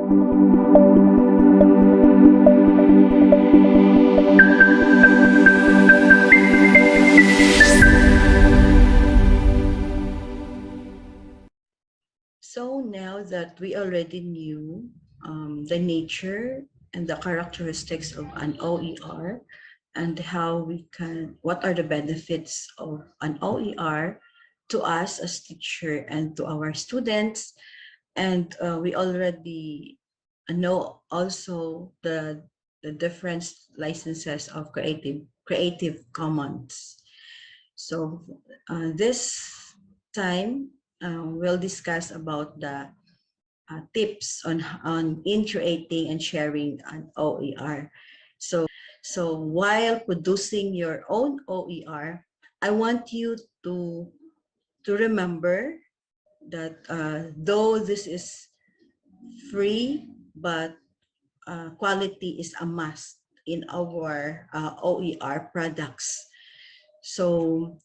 So now that we already knew the nature and the characteristics of an OER and how what are the benefits of an OER to us as teacher and to our students, and we already know also the different licenses of Creative Commons. So this time we'll discuss about the tips on in creating and sharing an OER. So while producing your own OER, I want you to remember that though this is free, but quality is a must in our OER products. So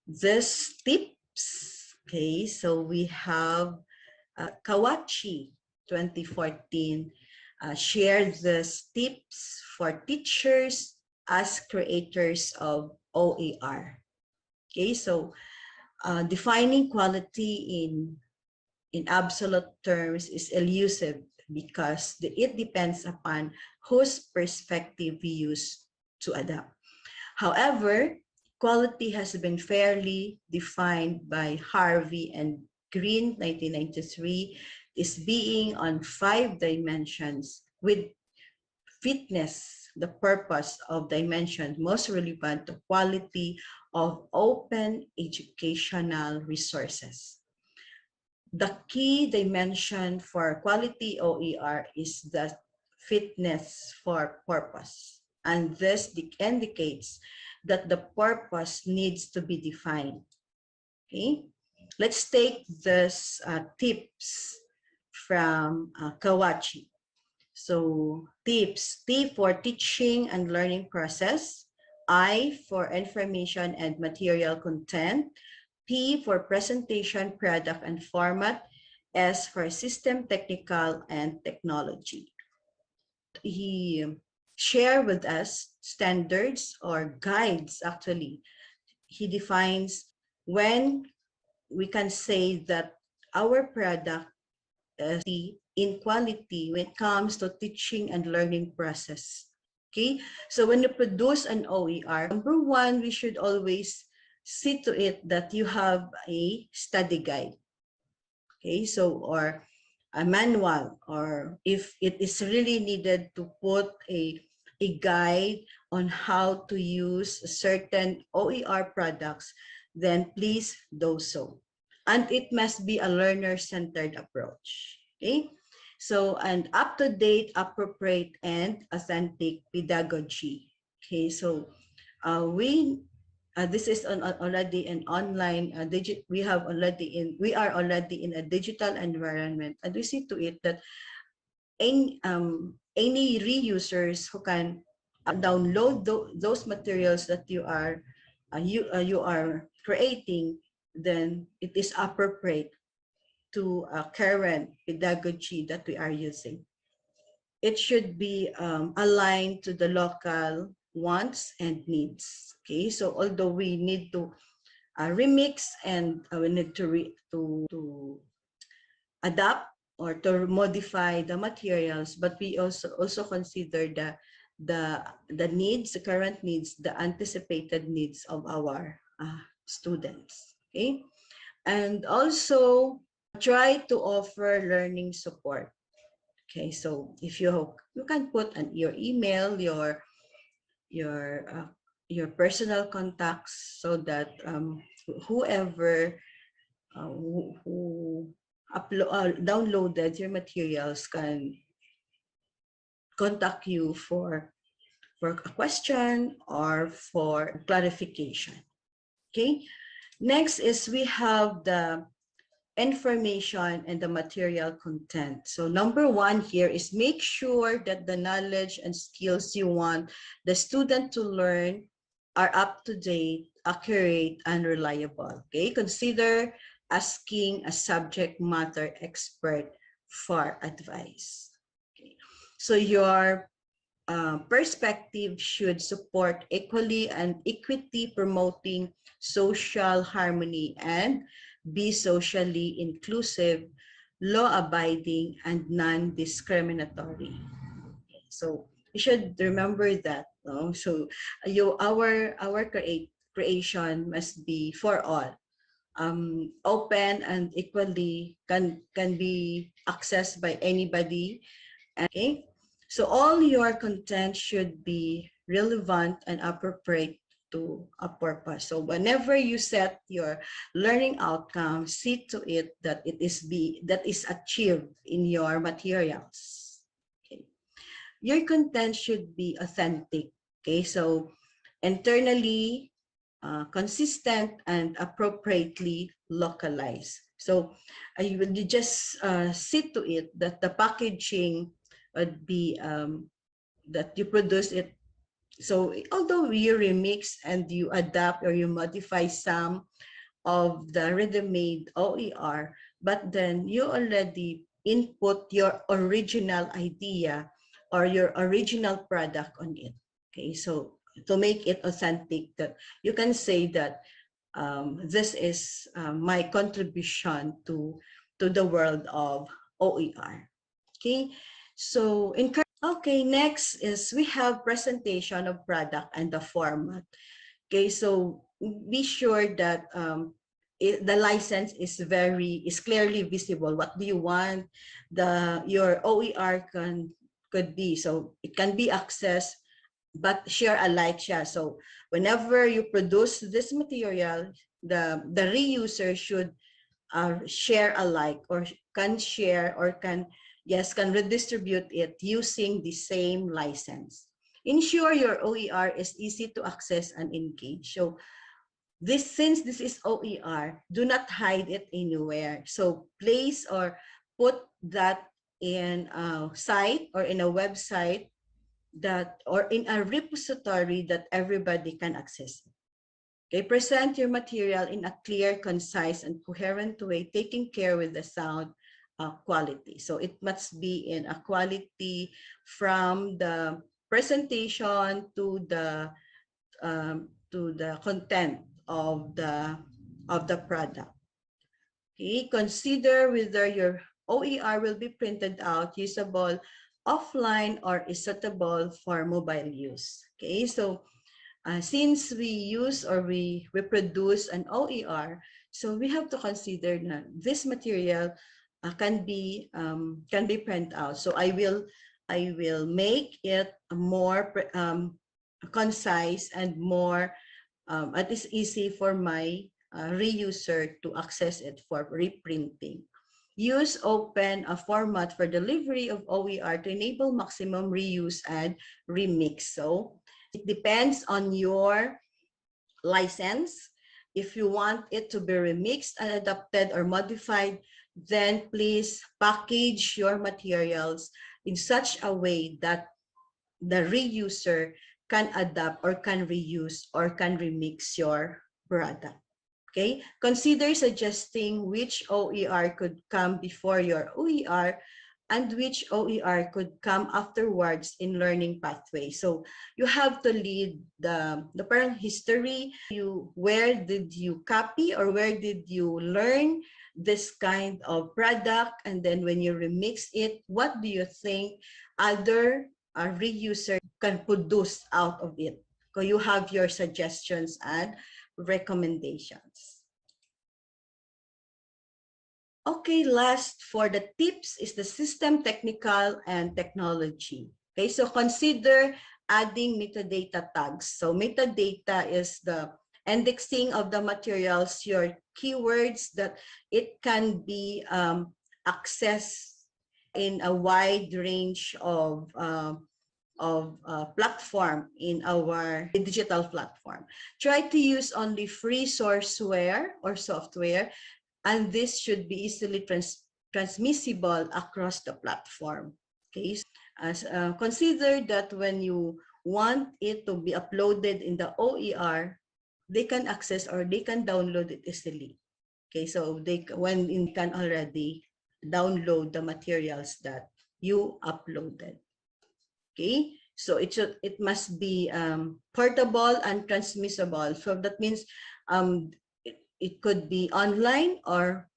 this tips, okay, so we have Kawachi 2014 shared these tips for teachers as creators of OER. Okay, so defining quality in absolute terms is elusive because it depends upon whose perspective we use to adapt. However, quality has been fairly defined by Harvey and Green 1993 is being on 5 dimensions with fitness, the purpose of dimension most relevant to quality of open educational resources. The key dimension for quality OER is the fitness for purpose. And this indicates that the purpose needs to be defined. Okay, let's take this tips from Kawachi. So tips, T for teaching and learning process, I for information and material content, P for presentation, product, and format, S for system, technical, and technology. He shared with us standards or guides, actually. He defines when we can say that our product is in quality when it comes to teaching and learning process. Okay, so when you produce an OER, number one, we should always see to it that you have a study guide. Okay, so or a manual, or if it is really needed to put a guide on how to use certain OER products, then please do so. And it must be a learner-centered approach. Okay, so an up-to-date, appropriate, and authentic pedagogy. Okay, so this is already an online we are already in a digital environment, and we see to it that any reusers who can download those materials that you are creating, then it is appropriate to current pedagogy that we are using. It should be aligned to the local wants and needs. Okay, so although we need to remix and we need to adapt or to modify the materials, but we also consider the needs, the current needs, the anticipated needs of our students. Okay, and also try to offer learning support. Okay, so if you can put your email, your personal contacts, so that whoever who downloaded your materials can contact you for a question or for clarification. Okay, next is we have the information and the material content. So number one here is make sure that the knowledge and skills you want the student to learn are up to date, accurate, and reliable. Okay, consider asking a subject matter expert for advice. So your perspective should support equally and equity, promoting social harmony, and be socially inclusive, law-abiding, and non-discriminatory. So you should remember that. No? So our creation must be for all, open and equally can be accessed by anybody. Okay, so all your content should be relevant and appropriate to a purpose. So whenever you set your learning outcome, see to it that that is achieved in your materials. Okay, your content should be authentic. Okay, so internally consistent and appropriately localized. So you will just see to it that the packaging would be that you produce it. So although you remix and you adapt or you modify some of the ready-made OER, but then you already input your original idea or your original product on it. Okay, so to make it authentic, that you can say that this is my contribution to the world of OER. Okay, so okay, next is we have presentation of product and the format. Okay, so be sure that the license is clearly visible. What do you want your OER could be? So it can be accessed, but share alike siya. So whenever you produce this material, the reuser should share alike, or can share, or can redistribute it using the same license. Ensure your OER is easy to access and engage. So since this is OER, do not hide it anywhere. So place or put that in a site or in a website or in a repository that everybody can access. Okay, present your material in a clear, concise, and coherent way, taking care with the sound quality. So it must be in a quality from the presentation to the content of the product. Okay, consider whether your OER will be printed out, usable offline, or is suitable for mobile use. Okay, so since we use or we produce an OER, so we have to consider that this material can be printed out. So I will make it more concise and more it is easy for my reuser to access it for reprinting. Use open format for delivery of OER to enable maximum reuse and remix. So it depends on your license. If you want it to be remixed and adapted or modified, then please package your materials in such a way that the reuser can adapt or can reuse or can remix your product. Okay, consider suggesting which OER could come before your OER and which OER could come afterwards in learning pathway. So you have to lead the parent history. Where did you copy or where did you learn this kind of product? And then when you remix it, what do you think other reuser can produce out of it? So you have your suggestions and recommendations. Okay, last for the tips is the system, technical, and technology. Okay, so consider adding metadata tags. So metadata is the indexing of the materials, your keywords that it can be accessed in a wide range of platform in our digital platform. Try to use only free sourceware or software, and this should be easily transmissible across the platform. Okay, consider that when you want it to be uploaded in the OER, they can access or they can download it easily. Okay, so they can already download the materials that you uploaded. Okay, so it must be portable and transmissible. So that means it could be online, or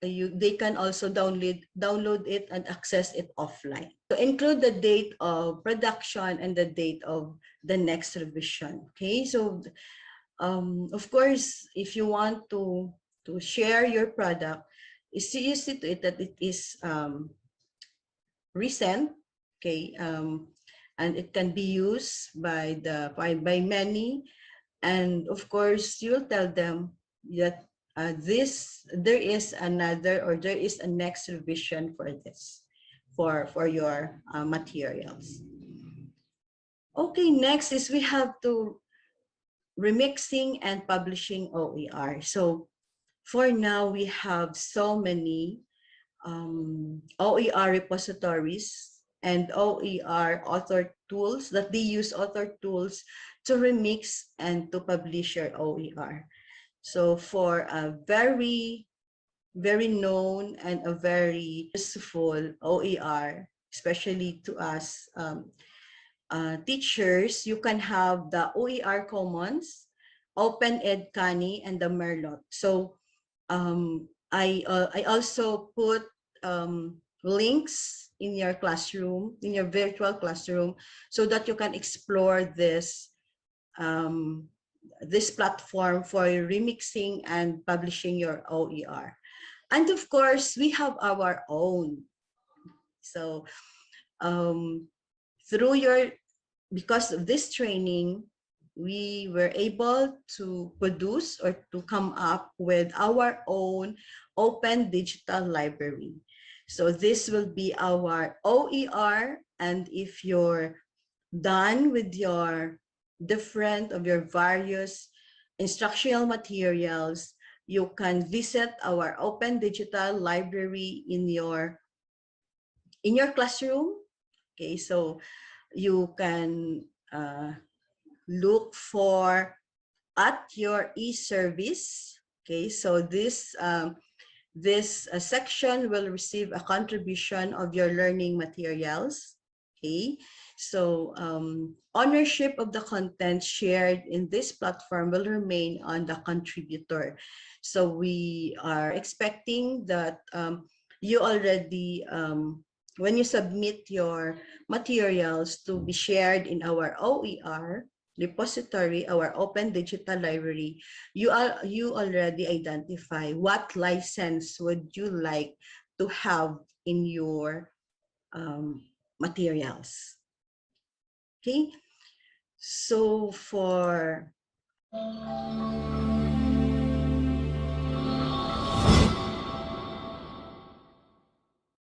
they can also download it and access it offline. So include the date of production and the date of the next revision. Okay, so of course, if you want to share your product, you see to it that it is recent, okay, and it can be used by many. And of course, you'll tell them that there is another, or there is a next revision for this, for your materials. Okay, next is we have to remixing and publishing OER. So for now, we have so many OER repositories and OER author tools that they use author tools to remix and to publish your OER. So for a very, very known and a very useful OER, especially to us teachers, you can have the OER Commons, OpenEd Kani, and the Merlot. So I also put links in your classroom, in your virtual classroom, so that you can explore this this platform for remixing and publishing your OER. And of course, we have our own. So because of this training, we were able to produce or to come up with our own open digital library. So this will be our OER, and if you're done with your various instructional materials, you can visit our open digital library in your classroom. Okay, so you can look for at your e-service. Okay, so this section will receive a contribution of your learning materials. Okay, so ownership of the content shared in this platform will remain on the contributor. So we are expecting that you already when you submit your materials to be shared in our OER repository, our open digital library, you already identify what license would you like to have in your materials. Okay, so for